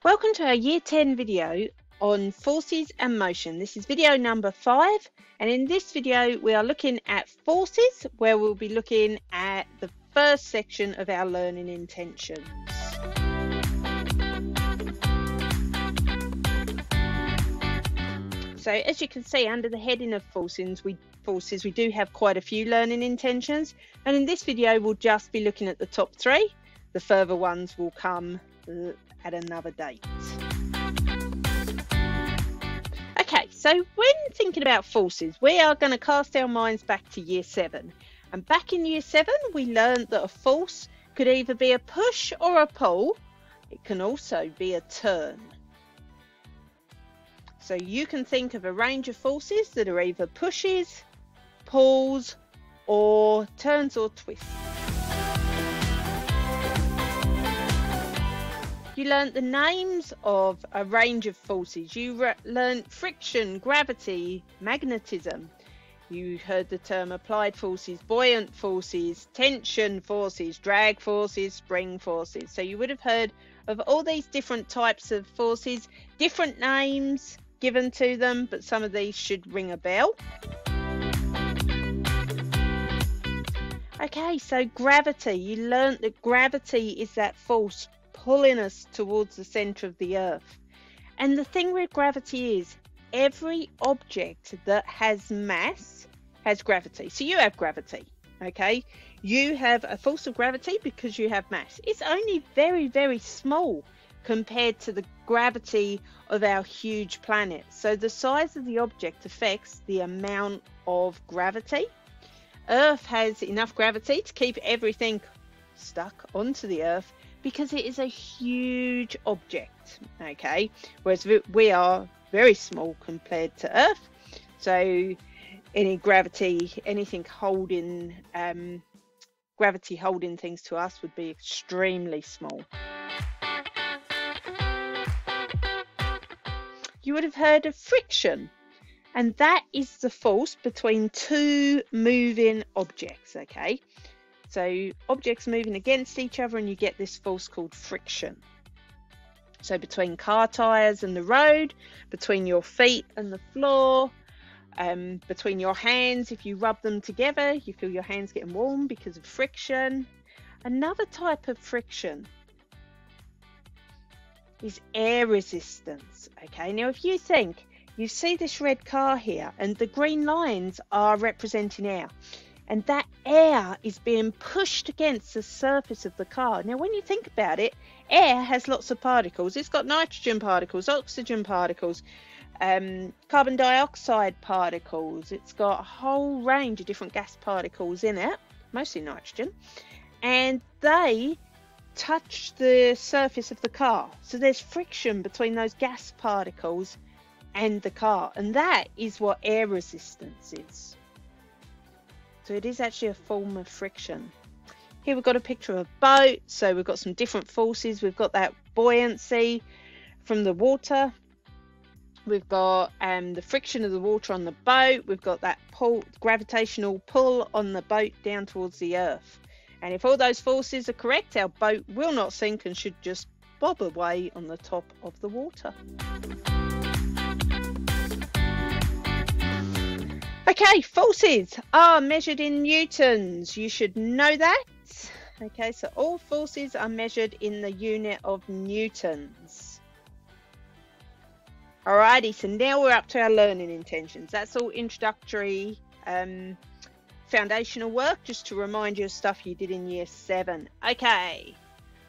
Welcome to our Year 10 video on forces and motion. This is video number 5, and in this video we are looking at forces, where we'll be looking at the first section of our learning intentions. So as you can see, under the heading of forces, we do have quite a few learning intentions, and in this video we'll just be looking at the top 3. The further ones will come at another date. Okay, so when thinking about forces, we are going to cast our minds back to year 7. And back in year 7, we learned that a force could either be a push or a pull. It can also be a turn. So you can think of a range of forces that are either pushes, pulls, or turns or twists. You learnt the names of a range of forces. You learnt friction, gravity, magnetism. You heard the term applied forces, buoyant forces, tension forces, drag forces, spring forces. So you would have heard of all these different types of forces, different names given to them, but some of these should ring a bell. Okay, so gravity. You learnt that gravity is that force pulling us towards the center of the earth. And the thing with gravity is every object that has mass has gravity. So you have gravity, okay? You have a force of gravity because you have mass. It's only very, very small compared to the gravity of our huge planet. So the size of the object affects the amount of gravity. Earth has enough gravity to keep everything stuck onto the earth, because it is a huge object, okay? Whereas we are very small compared to Earth. So any gravity, anything holding, gravity holding things to us would be extremely small. You would have heard of friction, and that is the force between two moving objects, okay? So objects moving against each other, and you get this force called friction. So between car tires and the road, between your feet and the floor, between your hands, if you rub them together, you feel your hands getting warm because of friction. Another type of friction is air resistance. Okay, now if you think, you see this red car here, and the green lines are representing air. And that air is being pushed against the surface of the car. Now, when you think about it, air has lots of particles. It's got nitrogen particles, oxygen particles, carbon dioxide particles. It's got a whole range of different gas particles in it, mostly nitrogen. And they touch the surface of the car. So there's friction between those gas particles and the car. And that is what air resistance is. So it is actually a form of friction. Here we've got a picture of a boat. So we've got some different forces. We've got that buoyancy from the water. We've got the friction of the water on the boat. We've got that pull, gravitational pull on the boat down towards the earth. And if all those forces are correct, our boat will not sink and should just bob away on the top of the water. Okay, forces are measured in newtons. You should know that. Okay, so all forces are measured in the unit of newtons. Alrighty, so now we're up to our learning intentions. That's all introductory foundational work, just to remind you of stuff you did in year 7. Okay,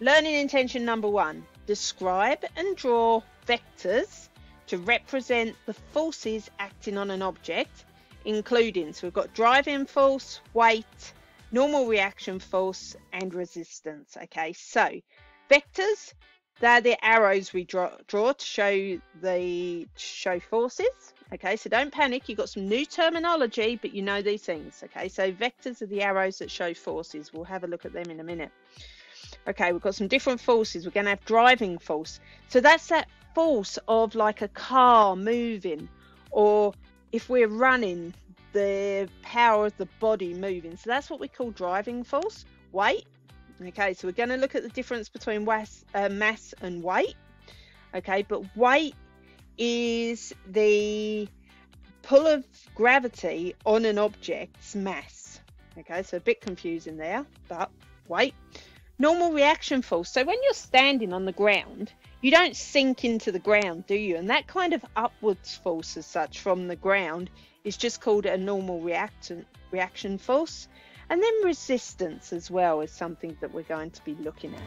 learning intention number 1. Describe and draw vectors to represent the forces acting on an object, including, so we've got driving force, weight, normal reaction force, and resistance. Okay, so vectors, they're the arrows we draw to show forces. Okay, so don't panic, you've got some new terminology, but you know these things. Okay, so vectors are the arrows that show forces. We'll have a look at them in a minute. Okay, we've got some different forces. We're going to have driving force. So that's that force of like a car moving, or if we're running, the power of the body moving. So that's what we call driving force. Weight. Okay, so we're going to look at the difference between mass and weight. okay? But weight is the pull of gravity on an object's mass, okay? So a bit confusing there, but weight. Normal reaction force. So when you're standing on the ground, you don't sink into the ground, do you? And that kind of upwards force as such from the ground is just called a normal reaction force. And then resistance as well is something that we're going to be looking at.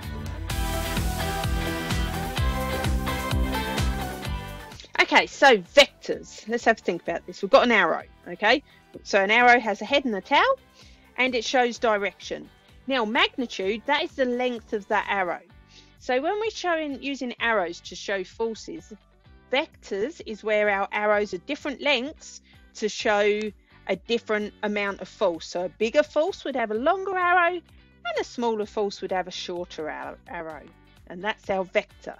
Okay, so vectors. Let's have a think about this. We've got an arrow, okay? So an arrow has a head and a tail, and it shows direction. Now, magnitude, that is the length of that arrow. So when we're using arrows to show forces, vectors is where our arrows are different lengths to show a different amount of force. So a bigger force would have a longer arrow, and a smaller force would have a shorter arrow. And that's our vector.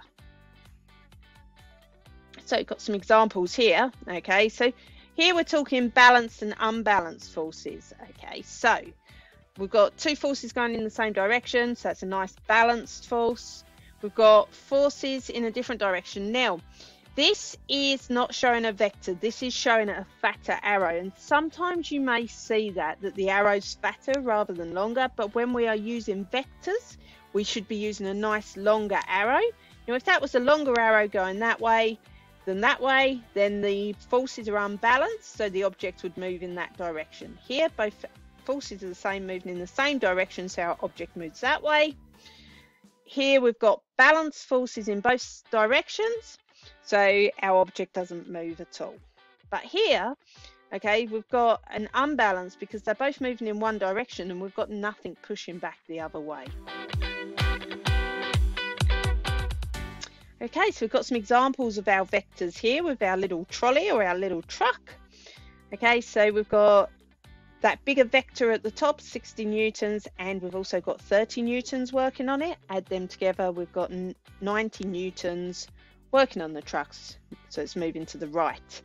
So we've got some examples here. Okay, so here we're talking balanced and unbalanced forces. Okay, so we've got two forces going in the same direction, so that's a nice balanced force. We've got forces in a different direction. Now, this is not showing a vector, this is showing a fatter arrow, and sometimes you may see that the arrow's fatter rather than longer, but when we are using vectors, we should be using a nice longer arrow. Now, if that was a longer arrow going that way, then the forces are unbalanced, so the object would move in that direction. Here, both forces are the same, moving in the same direction, so our object moves that way. Here we've got balanced forces in both directions, so our object doesn't move at all. But here, okay, we've got an unbalance because they're both moving in one direction and we've got nothing pushing back the other way. Okay, so we've got some examples of our vectors here with our little trolley or our little truck. Okay, so we've got that bigger vector at the top, 60 newtons, and we've also got 30 newtons working on it. Add them together, we've got 90 newtons working on the trucks, so it's moving to the right.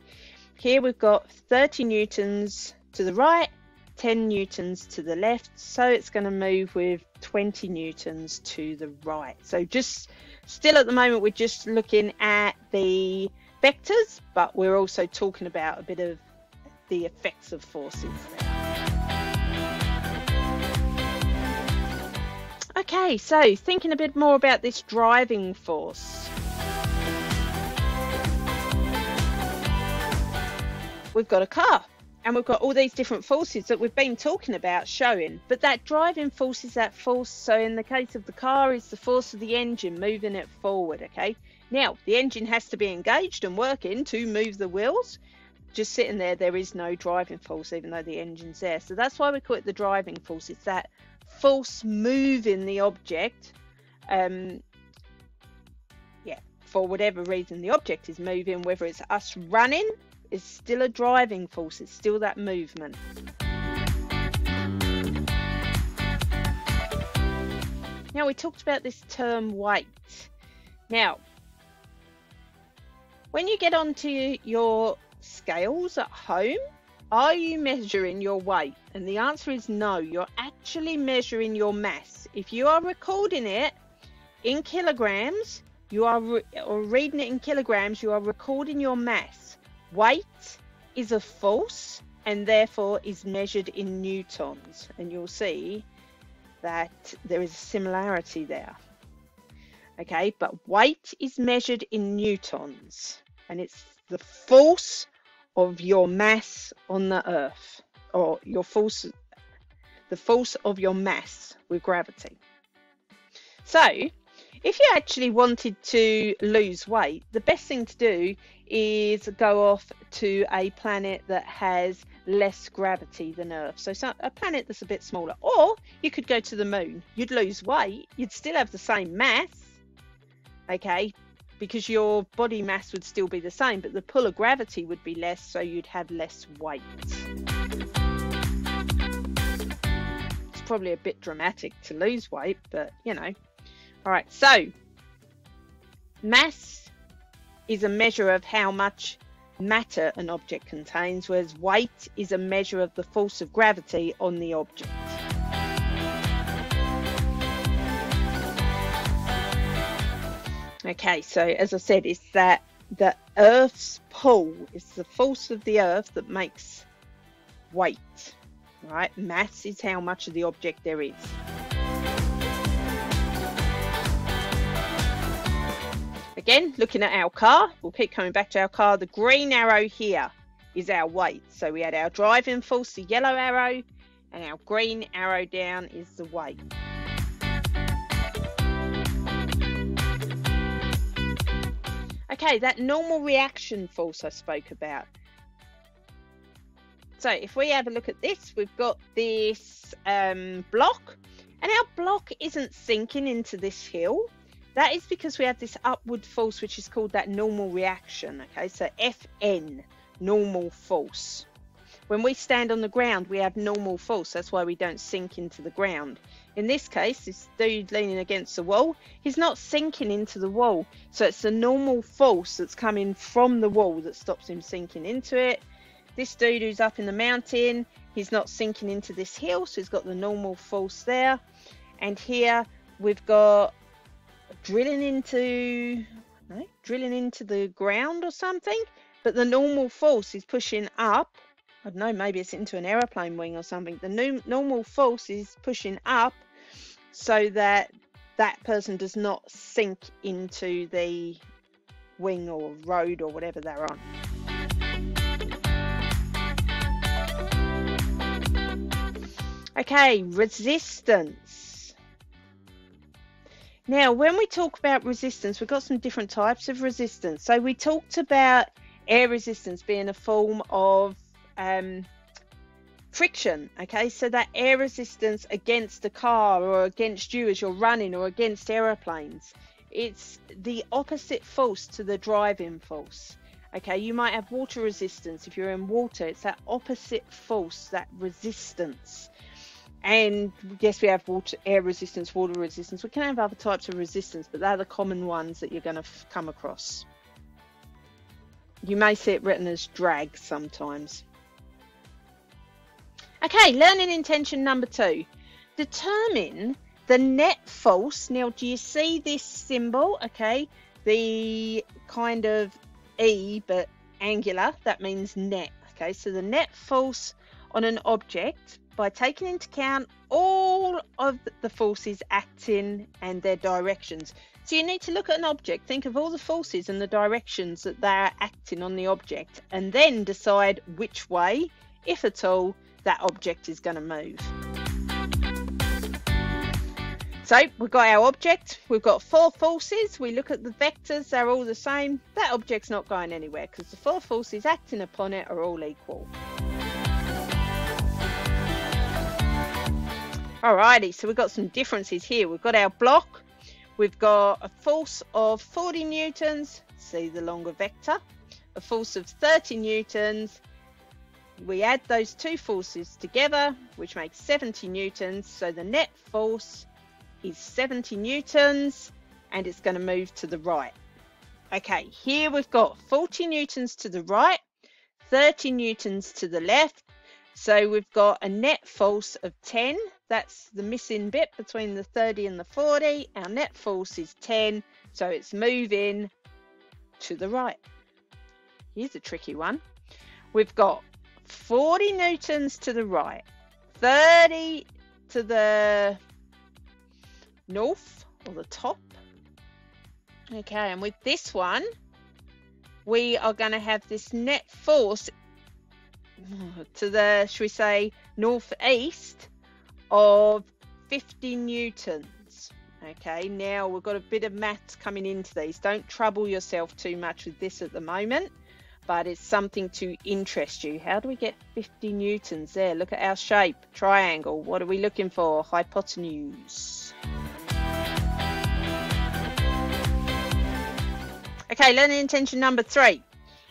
Here we've got 30 newtons to the right, 10 newtons to the left, so it's going to move with 20 newtons to the right. So just still at the moment we're just looking at the vectors, but we're also talking about a bit of the effects of forces there. Okay, so thinking a bit more about this driving force. We've got a car and we've got all these different forces that we've been talking about showing, but that driving force is that force. So in the case of the car, is the force of the engine moving it forward. Okay, now the engine has to be engaged and working to move the wheels. Just sitting there is no driving force, even though the engine's there. So that's why we call it the driving force. It's that force moving the object. For whatever reason the object is moving, whether it's us running, is still a driving force. It's still that movement. Now, we talked about this term weight. Now, when you get onto your scales at home, are you measuring your weight? And the answer is no. You're actually measuring your mass. If you are recording it in kilograms, or reading it in kilograms, you are recording your mass. Weight is a force and therefore is measured in newtons, and you'll see that there is a similarity there. Okay, but weight is measured in newtons, and it's the force of your mass on the earth, or the force of your mass with gravity. So if you actually wanted to lose weight, the best thing to do is go off to a planet that has less gravity than Earth. So a planet that's a bit smaller. Or you could go to the moon. You'd lose weight. You'd still have the same mass. Okay, because your body mass would still be the same, but the pull of gravity would be less, so you'd have less weight. It's probably a bit dramatic to lose weight, but you know. All right, so mass is a measure of how much matter an object contains, whereas weight is a measure of the force of gravity on the object. Okay, so as I said, it's that the Earth's pull is the force of the Earth that makes weight, right? Mass is how much of the object there is. Again, looking at our car, we'll keep coming back to our car. The green arrow here is our weight. So we had our driving force, the yellow arrow, and our green arrow down is the weight. Okay, that normal reaction force I spoke about. So if we have a look at this, we've got this block, and our block isn't sinking into this hill. That is because we have this upward force, which is called that normal reaction. Okay, so Fn, normal force. When we stand on the ground, we have normal force. That's why we don't sink into the ground. In this case, this dude leaning against the wall, he's not sinking into the wall. So it's the normal force that's coming from the wall that stops him sinking into it. This dude who's up in the mountain, he's not sinking into this hill, so he's got the normal force there. And here we've got drilling into the ground or something, but the normal force is pushing up. I don't know, maybe it's into an aeroplane wing or something. The normal force is pushing up so that that person does not sink into the wing or road or whatever they're on. Okay, resistance. Now, when we talk about resistance, we've got some different types of resistance. So we talked about air resistance being a form of friction. Okay, so that air resistance against a car or against you as you're running or against aeroplanes, it's the opposite force to the driving force. Okay, you might have water resistance. If you're in water, it's that opposite force, that resistance. And yes, we have air resistance, water resistance. We can have other types of resistance, but they're the common ones that you're going to come across. You may see it written as drag sometimes. Okay, learning intention number 2. Determine the net force. Now, do you see this symbol? Okay, the kind of E, but angular, that means net. Okay, so the net force on an object by taking into account all of the forces acting and their directions. So you need to look at an object, think of all the forces and the directions that they're acting on the object, and then decide which way, if at all, that object is going to move. So we've got our object, we've got 4 forces, we look at the vectors, they're all the same. That object's not going anywhere because the 4 forces acting upon it are all equal. Alrighty, so we've got some differences here. We've got our block, we've got a force of 40 newtons, see the longer vector, a force of 30 newtons. We add those 2 forces together, which makes 70 newtons. So the net force is 70 newtons, and it's going to move to the right. Okay, here we've got 40 newtons to the right, 30 newtons to the left. So we've got a net force of 10. That's the missing bit between the 30 and the 40. Our net force is 10, so it's moving to the right. Here's a tricky one. We've got 40 newtons to the right, 30 to the north or the top. Okay, and with this one, we are going to have this net force to the, should we say, northeast of 50 newtons. Okay, now we've got a bit of maths coming into these. Don't trouble yourself too much with this at the moment, but it's something to interest you. How do we get 50 newtons there? Look at our shape, triangle. What are we looking for? Hypotenuse. Okay, learning intention number 3.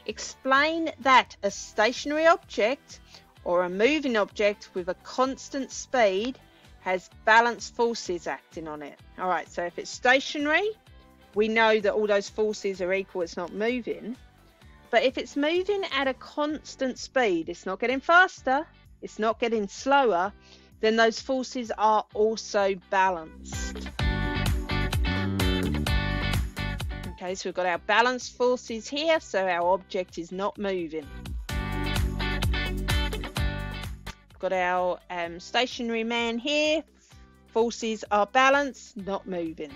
Explain that a stationary object or a moving object with a constant speed has balanced forces acting on it. All right, so if it's stationary, we know that all those forces are equal, it's not moving. But if it's moving at a constant speed, it's not getting faster, it's not getting slower, then those forces are also balanced. Okay, so we've got our balanced forces here, so our object is not moving. We've got our stationary man here. Forces are balanced, not moving.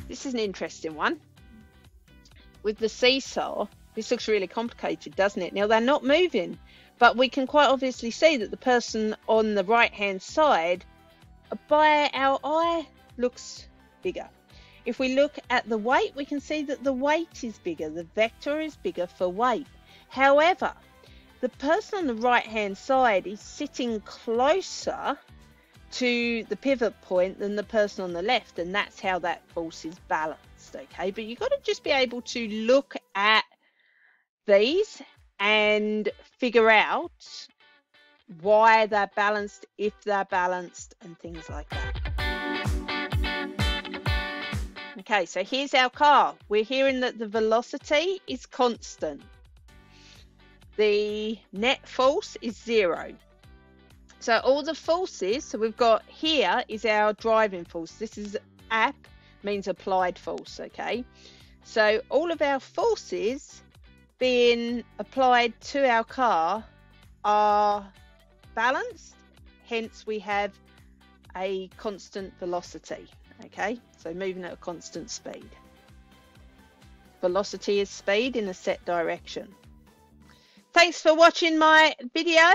This is an interesting one. With the seesaw, this looks really complicated, doesn't it? Now, they're not moving, but we can quite obviously see that the person on the right-hand side, by our eye, looks bigger. If we look at the weight, we can see that the weight is bigger. The vector is bigger for weight. However, the person on the right-hand side is sitting closer to the pivot point than the person on the left, and that's how that force is balanced. Okay, but you've got to just be able to look at these and figure out why they're balanced, if they're balanced, and things like that. Okay, so here's our car. We're hearing that the velocity is constant. The net force is 0. So all the forces, so we've got here is our driving force. This is app, means applied force, okay? So all of our forces being applied to our car are balanced, hence we have a constant velocity, okay? So moving at a constant speed. Velocity is speed in a set direction. Thanks for watching my video.